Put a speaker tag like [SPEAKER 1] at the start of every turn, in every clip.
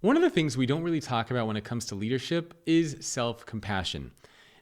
[SPEAKER 1] One of the things we don't really talk about when it comes to leadership is self-compassion.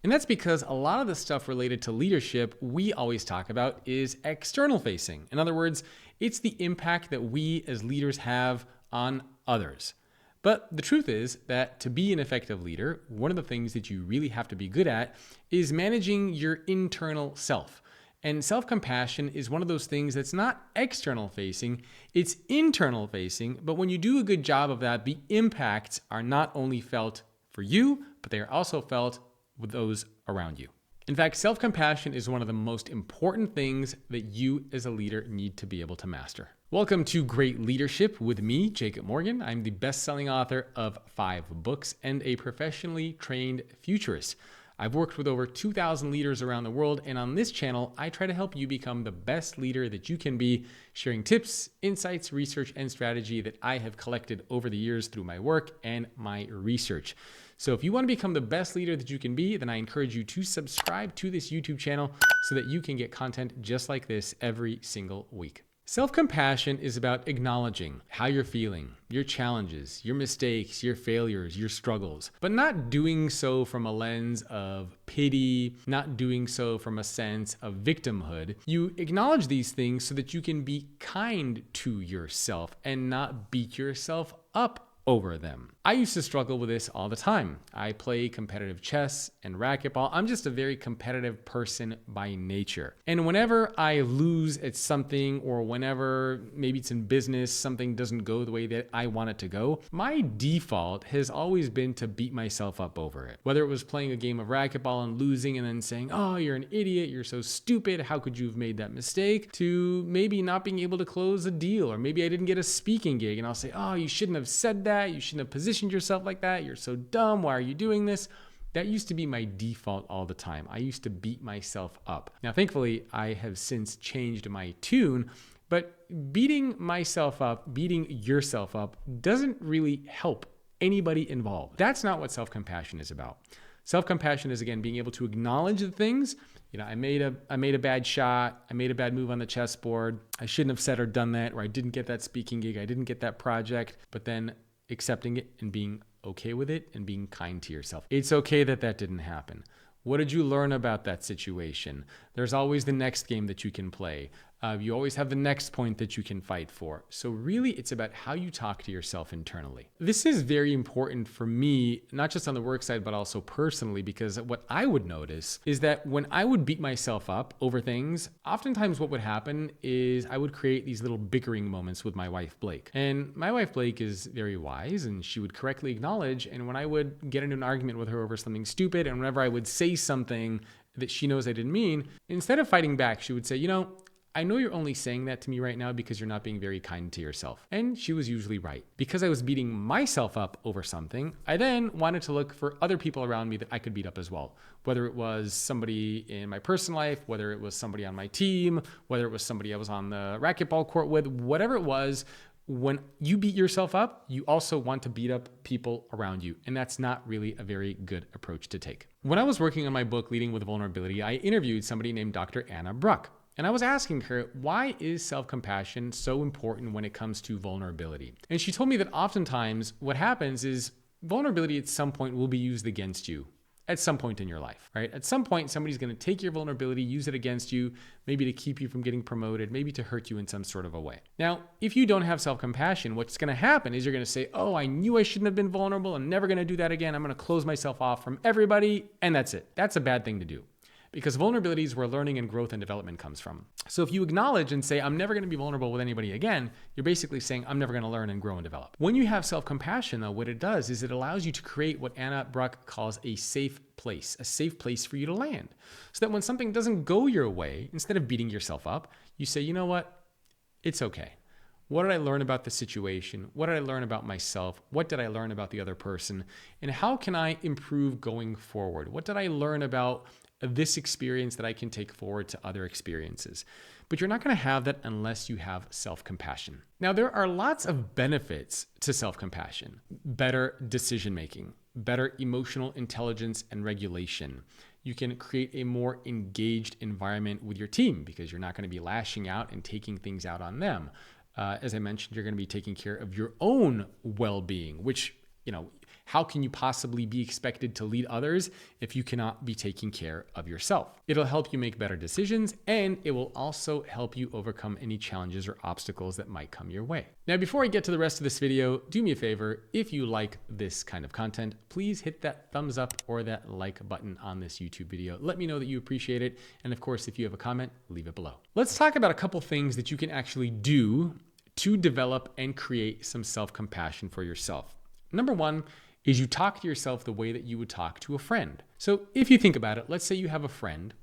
[SPEAKER 1] And that's because a lot of the stuff related to leadership we always talk about is external facing. In other words, it's the impact that we as leaders have on others. But the truth is that to be an effective leader, one of the things that you really have to be good at is managing your internal self. And self-compassion is one of those things that's not external facing, it's internal facing. But when you do a good job of that, the impacts are not only felt for you, but they are also felt with those around you. In fact, self-compassion is one of the most important things that you as a leader need to be able to master. Welcome to Great Leadership with me, Jacob Morgan. I'm the best-selling author of 5 books and a professionally trained futurist. I've worked with over 2,000 leaders around the world, and on this channel, I try to help you become the best leader that you can be, sharing tips, insights, research, and strategy that I have collected over the years through my work and my research. So if you want to become the best leader that you can be, then I encourage you to subscribe to this YouTube channel so that you can get content just like this every single week. Self-compassion is about acknowledging how you're feeling, your challenges, your mistakes, your failures, your struggles, but not doing so from a lens of pity, not doing so from a sense of victimhood. You acknowledge these things so that you can be kind to yourself and not beat yourself up over them. I used to struggle with this all the time. I play competitive chess and racquetball. I'm just a very competitive person by nature. And whenever I lose at something, or whenever maybe it's in business, something doesn't go the way that I want it to go, my default has always been to beat myself up over it. Whether it was playing a game of racquetball and losing and then saying, oh, you're an idiot, you're so stupid, how could you have made that mistake? To maybe not being able to close a deal, or maybe I didn't get a speaking gig and I'll say, oh, you shouldn't have said that. You shouldn't have positioned yourself like that. You're so dumb. Why are you doing this? That used to be my default all the time. I used to beat myself up. Now, thankfully, I have since changed my tune, but beating myself up, beating yourself up doesn't really help anybody involved. That's not what self-compassion is about. Self-compassion is, again, being able to acknowledge the things. I made a bad shot. I made a bad move on the chessboard. I shouldn't have said or done that, or I didn't get that speaking gig. I didn't get that project, but then accepting it and being okay with it and being kind to yourself. It's okay that that didn't happen. What did you learn about that situation? There's always the next game that you can play. You always have the next point that you can fight for. So really, it's about how you talk to yourself internally. This is very important for me, not just on the work side, but also personally, because what I would notice is that when I would beat myself up over things, oftentimes what would happen is I would create these little bickering moments with my wife, Blake. And my wife, Blake, is very wise, and she would correctly acknowledge. And when I would get into an argument with her over something stupid, and whenever I would say something that she knows I didn't mean, instead of fighting back, she would say, I know you're only saying that to me right now because you're not being very kind to yourself. And she was usually right. Because I was beating myself up over something, I then wanted to look for other people around me that I could beat up as well. Whether it was somebody in my personal life, whether it was somebody on my team, whether it was somebody I was on the racquetball court with, whatever it was, when you beat yourself up, you also want to beat up people around you. And that's not really a very good approach to take. When I was working on my book, Leading with Vulnerability, I interviewed somebody named Dr. Anna Bruck. And I was asking her, why is self-compassion so important when it comes to vulnerability? And she told me that oftentimes what happens is vulnerability at some point will be used against you at some point in your life, right? At some point, somebody's going to take your vulnerability, use it against you, maybe to keep you from getting promoted, maybe to hurt you in some sort of a way. Now, if you don't have self-compassion, what's going to happen is you're going to say, oh, I knew I shouldn't have been vulnerable. I'm never going to do that again. I'm going to close myself off from everybody. And that's it. That's a bad thing to do. Because vulnerability is where learning and growth and development comes from. So if you acknowledge and say, I'm never going to be vulnerable with anybody again, you're basically saying, I'm never going to learn and grow and develop. When you have self-compassion, though, what it does is it allows you to create what Anna Bruck calls a safe place for you to land. So that when something doesn't go your way, instead of beating yourself up, you say, you know what? It's okay. What did I learn about the situation? What did I learn about myself? What did I learn about the other person? And how can I improve going forward? What did I learn about this experience that I can take forward to other experiences? But you're not going to have that unless you have self-compassion. Now, there are lots of benefits to self-compassion. Better decision-making, better emotional intelligence and regulation. You can create a more engaged environment with your team because you're not going to be lashing out and taking things out on them. As I mentioned, you're going to be taking care of your own well-being, which, how can you possibly be expected to lead others if you cannot be taking care of yourself? It'll help you make better decisions, and it will also help you overcome any challenges or obstacles that might come your way. Now, before I get to the rest of this video, do me a favor. If you like this kind of content, please hit that thumbs up or that like button on this YouTube video. Let me know that you appreciate it. And of course, if you have a comment, leave it below. Let's talk about a couple things that you can actually do to develop and create some self-compassion for yourself. Number one is you talk to yourself the way that you would talk to a friend. So if you think about it, let's say you have a friend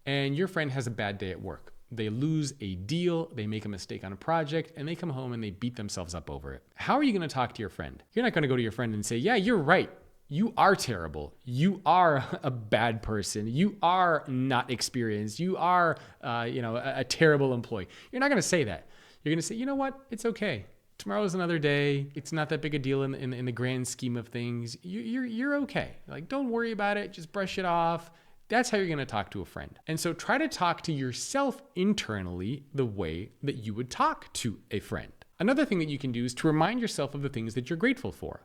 [SPEAKER 1] and your friend has a bad day at work. They lose a deal, they make a mistake on a project, and they come home and they beat themselves up over it. How are you going to talk to your friend? You're not going to go to your friend and say, yeah, you're right. You are terrible. You are a bad person. You are not experienced. You are, a terrible employee. You're not going to say that. You're going to say, you know what? It's okay. Tomorrow's another day. It's not that big a deal in the grand scheme of things. You're okay. Like, don't worry about it. Just brush it off. That's how you're going to talk to a friend. And so try to talk to yourself internally the way that you would talk to a friend. Another thing that you can do is to remind yourself of the things that you're grateful for.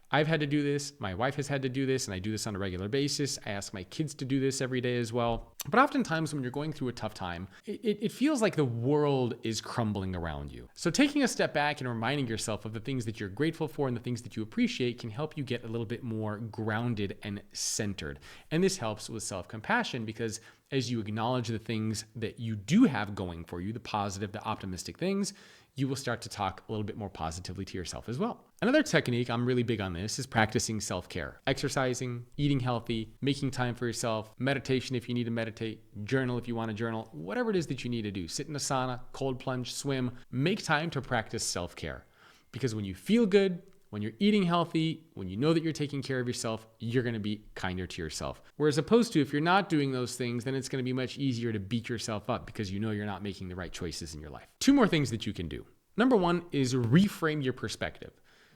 [SPEAKER 1] I've had to do this. My wife has had to do this, and I do this on a regular basis. I ask my kids to do this every day as well. But oftentimes when you're going through a tough time, it feels like the world is crumbling around you. So taking a step back and reminding yourself of the things that you're grateful for and the things that you appreciate can help you get a little bit more grounded and centered. And this helps with self-compassion because as you acknowledge the things that you do have going for you, the positive, the optimistic things, you will start to talk a little bit more positively to yourself as well. Another technique, I'm really big on this, is practicing self-care. Exercising, eating healthy, making time for yourself, meditation if you need to meditate, journal if you want to journal, whatever it is that you need to do. Sit in a sauna, cold plunge, swim. Make time to practice self-care. Because when you feel good, when you're eating healthy, when you know that you're taking care of yourself, you're going to be kinder to yourself. Whereas opposed to if you're not doing those things, then it's going to be much easier to beat yourself up because you know you're not making the right choices in your life. Two more things that you can do. Number one is reframe your perspective.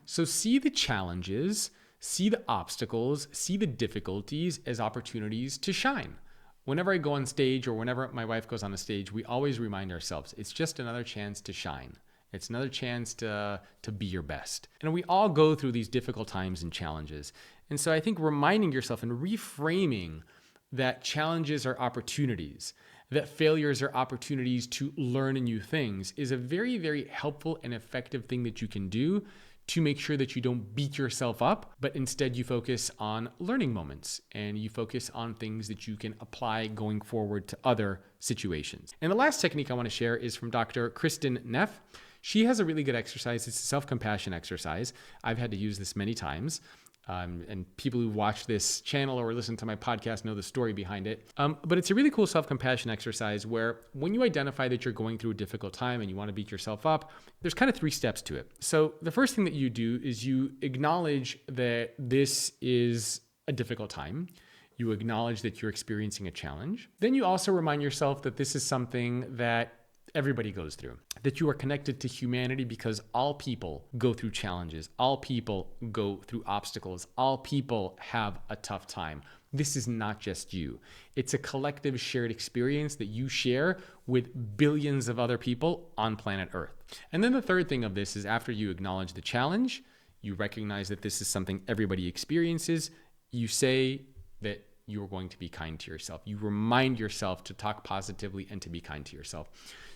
[SPEAKER 1] So see the challenges, see the obstacles, see the difficulties as opportunities to shine. Whenever I go on stage or whenever my wife goes on a stage, we always remind ourselves, it's just another chance to shine. It's another chance to be your best. And we all go through these difficult times and challenges. And so I think reminding yourself and reframing that challenges are opportunities, that failures are opportunities to learn new things is a very, very helpful and effective thing that you can do to make sure that you don't beat yourself up, but instead you focus on learning moments and you focus on things that you can apply going forward to other situations. And the last technique I want to share is from Dr. Kristen Neff. She has a really good exercise. It's a self-compassion exercise. I've had to use this many times. And people who watch this channel or listen to my podcast know the story behind it. But it's a really cool self-compassion exercise where when you identify that you're going through a difficult time and you want to beat yourself up, there's kind of 3 steps to it. So the first thing that you do is you acknowledge that this is a difficult time. You acknowledge that you're experiencing a challenge. Then you also remind yourself that this is something that everybody goes through, that you are connected to humanity because all people go through challenges. All people go through obstacles. All people have a tough time. This is not just you. It's a collective shared experience that you share with billions of other people on planet Earth. And then the third thing of this is after you acknowledge the challenge, you recognize that this is something everybody experiences, you say that you are going to be kind to yourself. You remind yourself to talk positively and to be kind to yourself.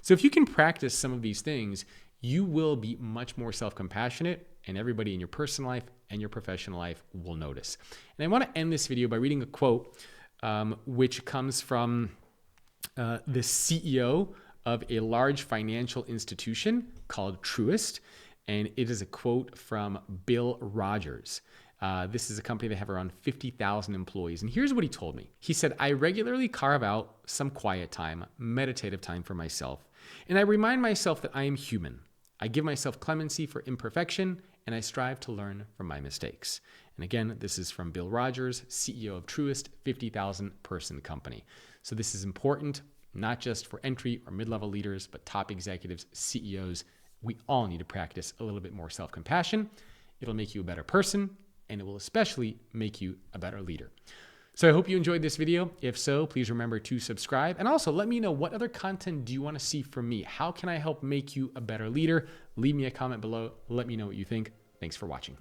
[SPEAKER 1] So if you can practice some of these things, you will be much more self-compassionate, and everybody in your personal life and your professional life will notice. And I want to end this video by reading a quote, which comes from the CEO of a large financial institution called Truist. And it is a quote from Bill Rogers. This is a company that have around 50,000 employees. And here's what he told me. He said, I regularly carve out some quiet time, meditative time for myself. And I remind myself that I am human. I give myself clemency for imperfection, and I strive to learn from my mistakes. And again, this is from Bill Rogers, CEO of Truist, 50,000 person company. So this is important, not just for entry or mid-level leaders, but top executives, CEOs. We all need to practice a little bit more self-compassion. It'll make you a better person, and it will especially make you a better leader. So I hope you enjoyed this video. If so, please remember to subscribe, and also let me know, what other content do you want to see from me? How can I help make you a better leader? Leave me a comment below. Let me know what you think. Thanks for watching.